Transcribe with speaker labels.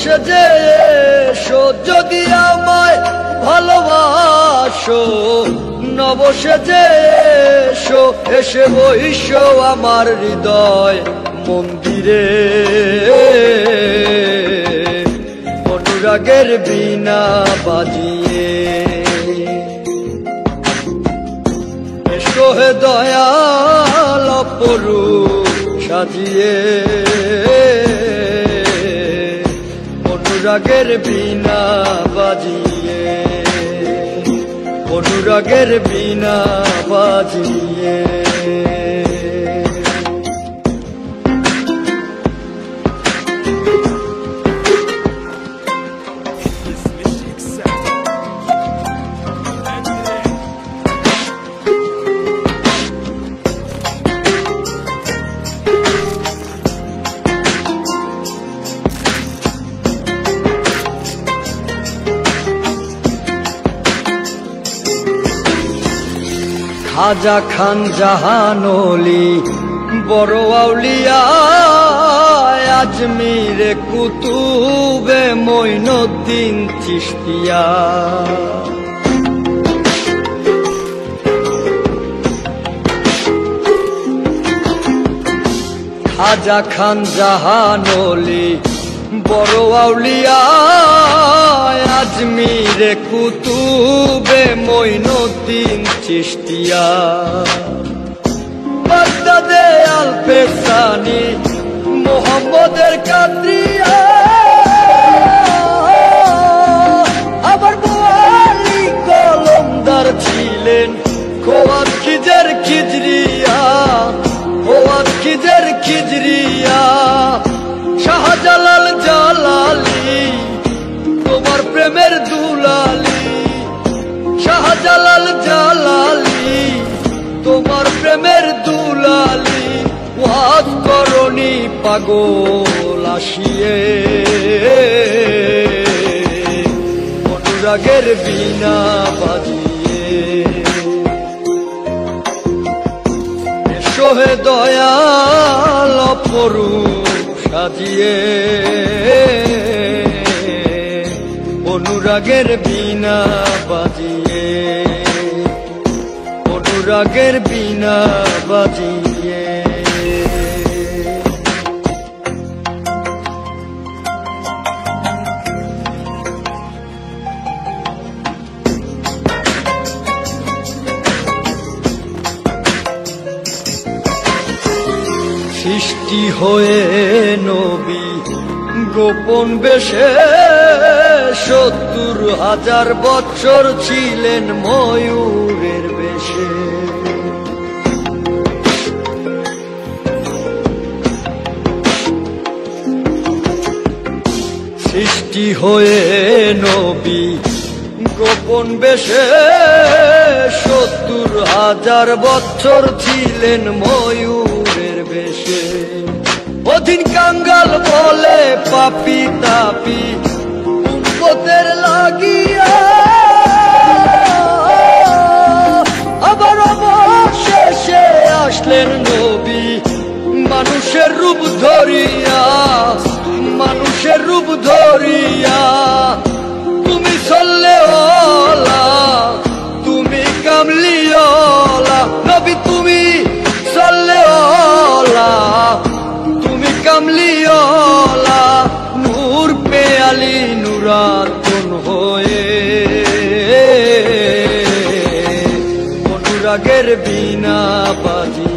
Speaker 1: সেজে এসো যদি আমায় ভালোবাসো, নব সেজে এসো, এসে বইসো আমার হৃদয় মন্দিরে। অনুরাগের বীণা বাজিয়ে এসো হে দয়াল অপরূপ সাজিয়ে। অনুরাগের বীণা বাজিয়ে, অনুরাগের বীণা বাজিয়ে। খাজা খান জাহানলি বড় আউলিয়া, আজমিরে কুতুবে মঈনুদ্দিন চিশতিয়া। খাজা খান জাহানলি বড় আউলিয়া, আজমিরে কুতুবে মঈনুদ্দিন চিশতিয়া। বাগদাদে আল-পেসানি মোহাম্মদের কাদরিয়া, আবার বোয়ালি কলমদার ছিলেন খোয়াত খিজের খিজরিয়া, খোয়াত খিজের খিজরিয়া। শাহজালাল জালালি তোমার প্রেমের দুলালি, শাহজালাল জালালি তোমার প্রেমের দুলালি। ওয়াজ করনি পাগল আসিয়ে, অনুরাগের বীণা বাজিয়ে এসো হে দয়াল অপরূপ সাজিয়ে। অনুরাগের বীণা বাজিয়ে, অনুরাগের বীণা বাজিয়ে। সৃষ্টি হয়ে নবী গোপন বেশে ৭০,০০০ বছর ছিলেন ময়ূরের বেশে। সৃষ্টি হয়ে নবী গোপন বেশে ৭০,০০০ বছর ছিলেন ময়ূরের বেশে। অধীন কাঙ্গাল বলে পাপি তাপি উম্মতের লাগিয়া, আবার অবশেষে আসলেন নবী মানুষের রূপ ধরিয়া, মানুষের রূপ ধরিয়া। তুমি সল্লেওয়ালা, তুমি কামলিওয়ালা নবী, তুমি সল্লেওয়ালা, তুমি কামলিওয়ালা। নূর পেয়ালি নুরাতুন হয়ে, অনুরাগের বীণা বাজি